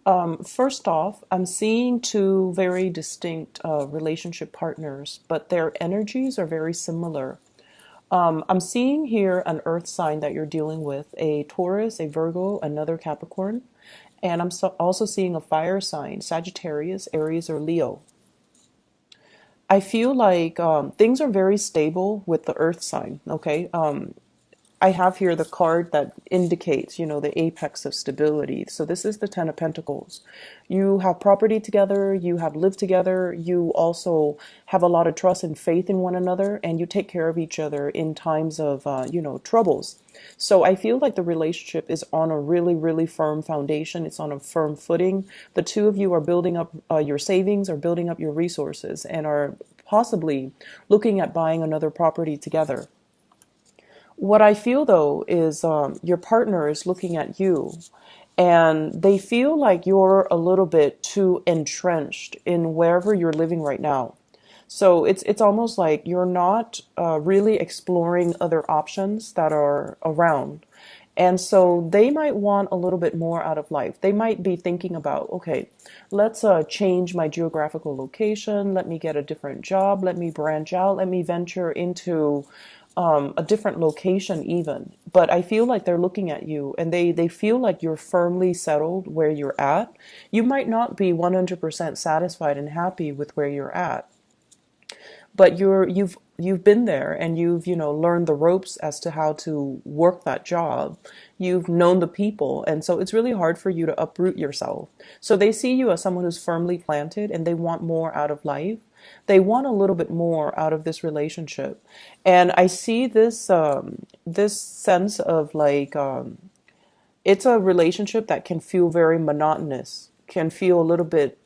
First off, I'm seeing two very distinct relationship partners, but their energies are very similar. I'm seeing here an earth sign that you're dealing with, a Taurus, a Virgo, another Capricorn. And also seeing a fire sign, Sagittarius, Aries, or Leo. I feel like things are very stable with the earth sign, okay? I have here the card that indicates, the apex of stability. So this is the Ten of Pentacles. You have property together, you have lived together, you also have a lot of trust and faith in one another, and you take care of each other in times of, troubles. So I feel like the relationship is on a really, really firm foundation. It's on a firm footing. The two of you are building up your savings, or building up your resources, and are possibly looking at buying another property together. What I feel though is your partner is looking at you and they feel like you're a little bit too entrenched in wherever you're living right now. So it's almost like you're not really exploring other options that are around. And so they might want a little bit more out of life. They might be thinking about, okay, let's change my geographical location. Let me get a different job. Let me branch out. Let me venture into a different location even. But I feel like they're looking at you and they feel like you're firmly settled where you're at. You might not be 100% satisfied and happy with where you're at, but you've been there and you've learned the ropes as to how to work that job. You've known the people, and so it's really hard for you to uproot yourself. So they see you as someone who's firmly planted and they want more out of life. They want a little bit more out of this relationship. And I see this sense of like it's a relationship that can feel very monotonous, can feel a little bit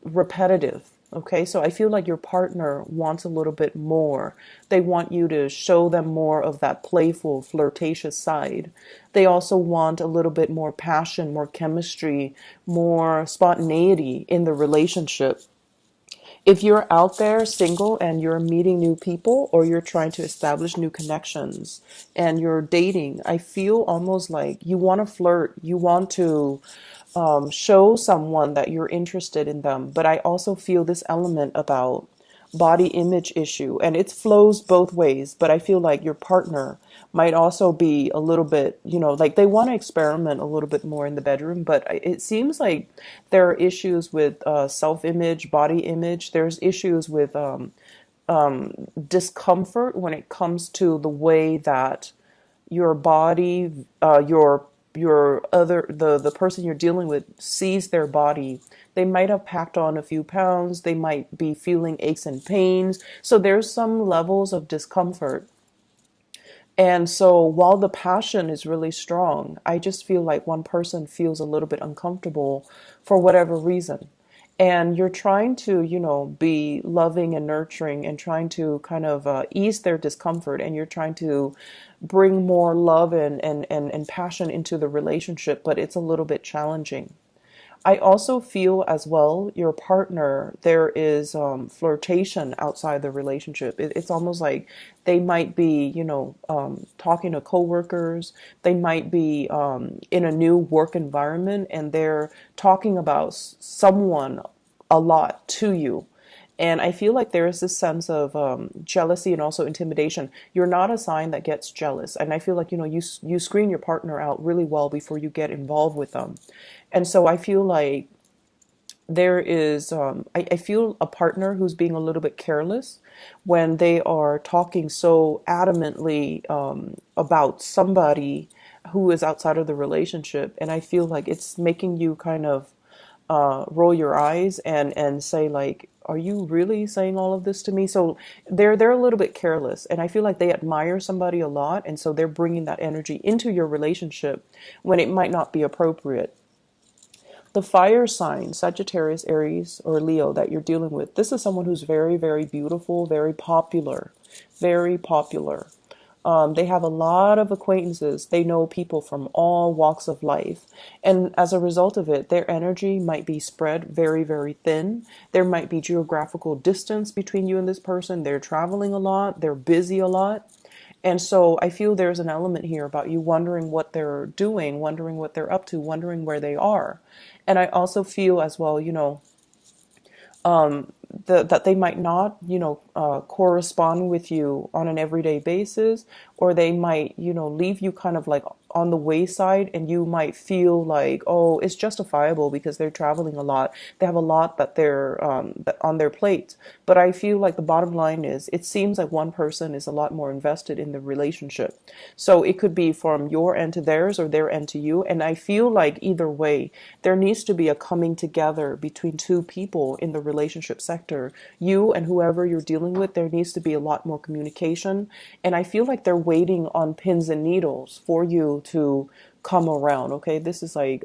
repetitive. Okay, so I feel like your partner wants a little bit more. They want you to show them more of that playful, flirtatious side. They also want a little bit more passion, more chemistry, more spontaneity in the relationship. If you're out there single and you're meeting new people, or you're trying to establish new connections and you're dating, I feel almost like you want to flirt, you want to show someone that you're interested in them. But I also feel this element about body image issue, and it flows both ways. But I feel like your partner might also be a little bit, like they want to experiment a little bit more in the bedroom. But it seems like there are issues with self-image, body image. There's issues with discomfort when it comes to the way that your body, the person you're dealing with sees their body. They might have packed on a few pounds. They might be feeling aches and pains. So there's some levels of discomfort. And so while the passion is really strong, I just feel like one person feels a little bit uncomfortable for whatever reason. And you're trying to, be loving and nurturing and trying to kind of ease their discomfort. And you're trying to bring more love and passion into the relationship, but it's a little bit challenging. I also feel as well, your partner, there is flirtation outside the relationship. It's almost like they might be, talking to coworkers. They might be in a new work environment and they're talking about someone a lot to you. And I feel like there is this sense of jealousy and also intimidation. You're not a sign that gets jealous. And I feel like, you screen your partner out really well before you get involved with them. And so I feel like there is, I feel a partner who's being a little bit careless when they are talking so adamantly about somebody who is outside of the relationship. And I feel like it's making you kind of roll your eyes and say like, are you really saying all of this to me? So they're a little bit careless, and I feel like they admire somebody a lot, and so they're bringing that energy into your relationship when it might not be appropriate. The fire sign, Sagittarius, Aries, or Leo that you're dealing with, this is someone who's very, very beautiful, very popular, very popular. They have a lot of acquaintances. They know people from all walks of life. And as a result of it, their energy might be spread very, very thin. There might be geographical distance between you and this person. They're traveling a lot. They're busy a lot. And so I feel there's an element here about you wondering what they're doing, wondering what they're up to, wondering where they are. And I also feel as well, that they might not, correspond with you on an everyday basis, or they might, leave you kind of like on the wayside, and you might feel like, oh, it's justifiable because they're traveling a lot. They have a lot that they're on their plate. But I feel like the bottom line is, it seems like one person is a lot more invested in the relationship. So it could be from your end to theirs or their end to you. And I feel like either way, there needs to be a coming together between two people in the relationship sector. You and whoever you're dealing with, there needs to be a lot more communication. And I feel like they're waiting on pins and needles for you to come around. Okay, this is like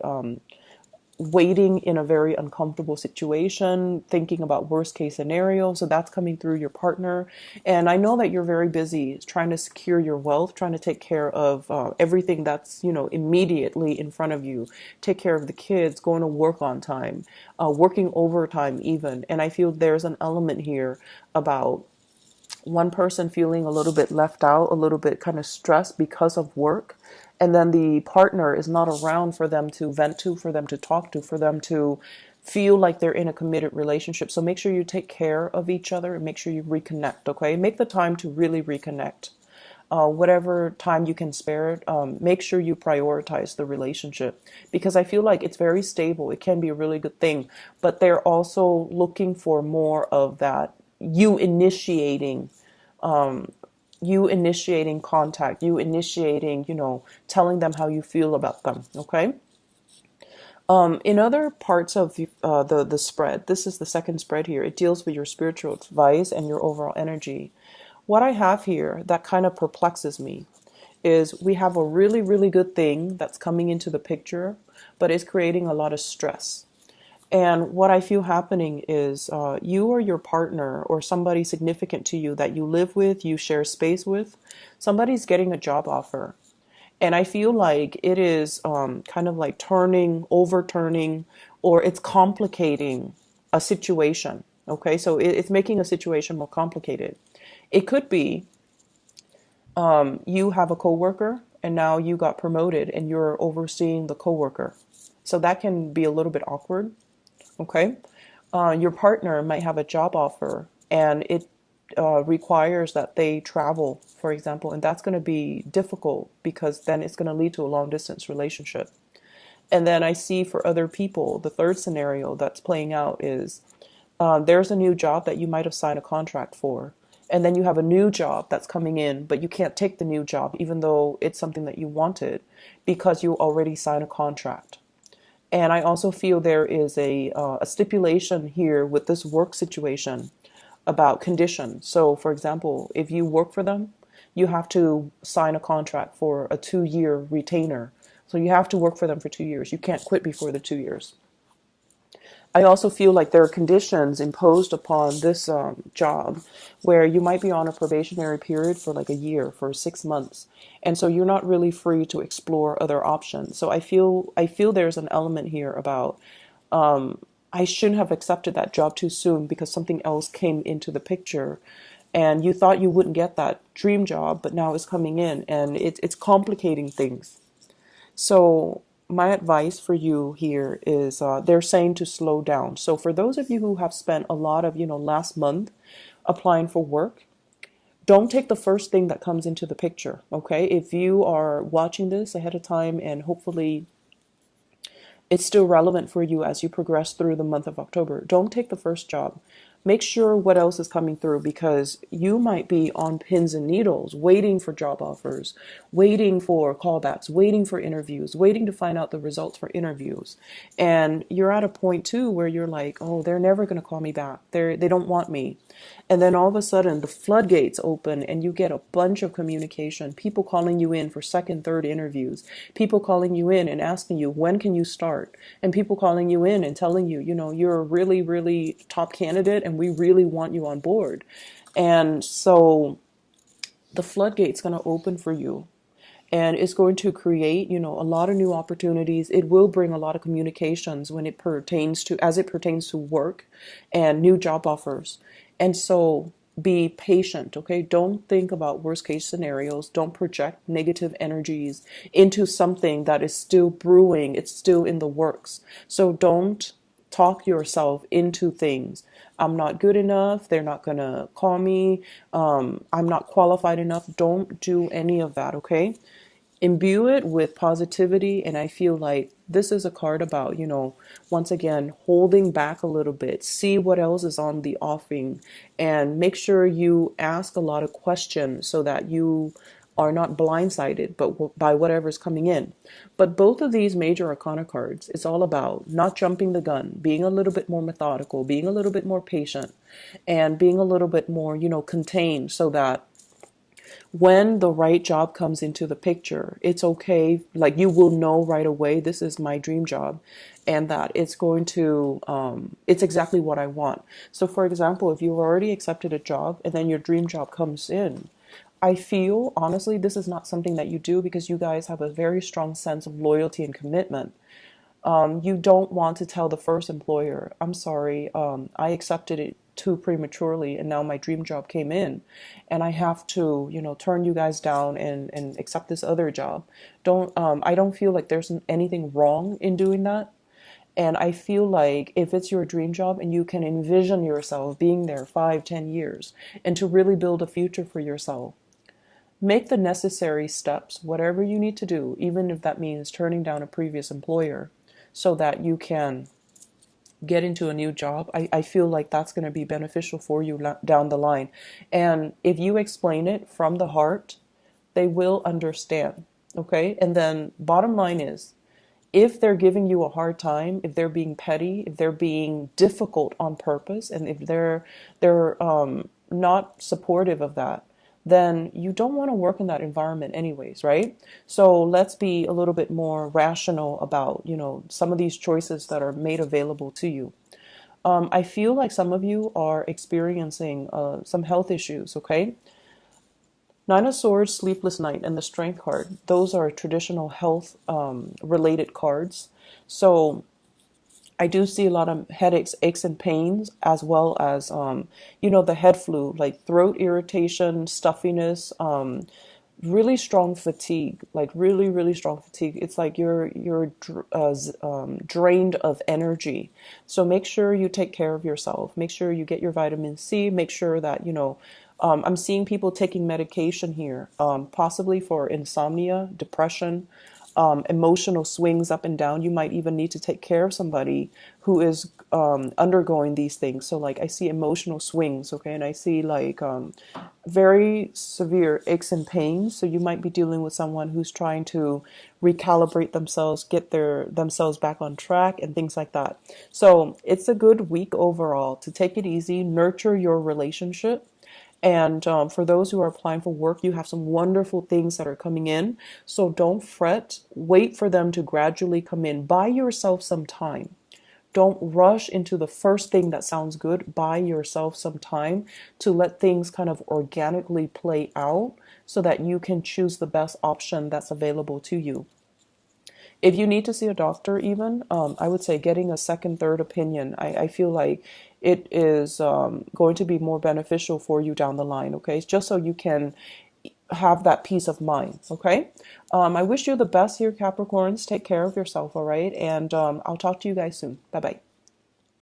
waiting in a very uncomfortable situation, thinking about worst case scenario. So that's coming through your partner. And I know that you're very busy trying to secure your wealth, trying to take care of everything that's, immediately in front of you. Take care of the kids, going to work on time, working overtime even. And I feel there's an element here about one person feeling a little bit left out, a little bit kind of stressed because of work. And then the partner is not around for them to vent to, for them to talk to, for them to feel like they're in a committed relationship. So make sure you take care of each other and make sure you reconnect, okay? Make the time to really reconnect. Whatever time you can spare it, make sure you prioritize the relationship, because I feel like it's very stable. It can be a really good thing, but they're also looking for more of that you initiating contact, you initiating, telling them how you feel about them. Okay. In other parts of the spread, this is the second spread here. It deals with your spiritual advice and your overall energy. What I have here that kind of perplexes me is we have a really, really good thing that's coming into the picture, but it's creating a lot of stress. And what I feel happening is you or your partner or somebody significant to you that you live with, you share space with, somebody's getting a job offer. And I feel like it is kind of like overturning, or it's complicating a situation. Okay, so it's making a situation more complicated. It could be you have a coworker and now you got promoted and you're overseeing the coworker. So that can be a little bit awkward. Okay. Your partner might have a job offer and it requires that they travel, for example, and that's going to be difficult because then it's going to lead to a long distance relationship. And then I see for other people, the third scenario that's playing out is there's a new job that you might have signed a contract for. And then you have a new job that's coming in, but you can't take the new job, even though it's something that you wanted, because you already signed a contract. And I also feel there is a stipulation here with this work situation about conditions. So, for example, if you work for them, you have to sign a contract for a 2-year retainer. So you have to work for them for 2 years. You can't quit before the 2 years. I also feel like there are conditions imposed upon this job where you might be on a probationary period for like a year, for 6 months. And so you're not really free to explore other options. So I feel there's an element here about I shouldn't have accepted that job too soon because something else came into the picture. And you thought you wouldn't get that dream job, but now it's coming in and it's complicating things. So my advice for you here is they're saying to slow down. So for those of you who have spent a lot of, last month applying for work, don't take the first thing that comes into the picture, okay? If you are watching this ahead of time and hopefully it's still relevant for you as you progress through the month of October, don't take the first job. Make sure what else is coming through, because you might be on pins and needles, waiting for job offers, waiting for callbacks, waiting for interviews, waiting to find out the results for interviews. And you're at a point too where you're like, oh, they're never going to call me back. They don't want me. And then all of a sudden the floodgates open and you get a bunch of communication, people calling you in for second, third interviews, people calling you in and asking you, when can you start? And people calling you in and telling you, you're a really, really top candidate and we really want you on board. And so the floodgate's going to open for you. And it's going to create, a lot of new opportunities. It will bring a lot of communications when as it pertains to work and new job offers. And so be patient, okay? Don't think about worst case scenarios. Don't project negative energies into something that is still brewing. It's still in the works. So don't talk yourself into things. I'm not good enough. They're not going to call me. I'm not qualified enough. Don't do any of that, okay? Imbue it with positivity. And I feel like this is a card about, once again, holding back a little bit, see what else is on the offing, and make sure you ask a lot of questions so that you are not blindsided but by whatever's coming in. But both of these major arcana cards, it's all about not jumping the gun, being a little bit more methodical, being a little bit more patient, and being a little bit more, contained, so that when the right job comes into the picture, it's okay. Like, you will know right away, this is my dream job, and that it's going to, it's exactly what I want. So, for example, if you've already accepted a job and then your dream job comes in, I feel, honestly, this is not something that you do because you guys have a very strong sense of loyalty and commitment. You don't want to tell the first employer, I'm sorry, I accepted it too prematurely and now my dream job came in and I have to, turn you guys down and accept this other job. I don't feel like there's anything wrong in doing that. And I feel like if it's your dream job and you can envision yourself being there 5, 10 years and to really build a future for yourself, make the necessary steps, whatever you need to do, even if that means turning down a previous employer, so that you can get into a new job. I feel like that's going to be beneficial for you down the line. And if you explain it from the heart, they will understand. Okay. And then bottom line is, if they're giving you a hard time, if they're being petty, if they're being difficult on purpose, and if they're not supportive of that, then you don't want to work in that environment anyways, right? So let's be a little bit more rational about, some of these choices that are made available to you. I feel like some of you are experiencing some health issues, okay? Nine of Swords, Sleepless Night, and the Strength card. Those are traditional health related cards. So I do see a lot of headaches, aches, and pains, as well as, the head flu, like throat irritation, stuffiness, really strong fatigue, like really, really strong fatigue. It's like you're drained of energy. So make sure you take care of yourself. Make sure you get your vitamin C. Make sure that, I'm seeing people taking medication here, possibly for insomnia, depression, emotional swings up and down. You might even need to take care of somebody who is undergoing these things. So like I see emotional swings, okay, and I see like very severe aches and pains. So you might be dealing with someone who's trying to recalibrate themselves, get themselves back on track and things like that. So it's a good week overall to take it easy, nurture your relationship. And for those who are applying for work, you have some wonderful things that are coming in. So don't fret. Wait for them to gradually come in. Buy yourself some time. Don't rush into the first thing that sounds good. Buy yourself some time to let things kind of organically play out so that you can choose the best option that's available to you. If you need to see a doctor, even, I would say getting a second, third opinion. I feel like it is going to be more beneficial for you down the line, okay? It's just so you can have that peace of mind, okay? I wish you the best here, Capricorns. Take care of yourself, all right? And I'll talk to you guys soon. Bye-bye.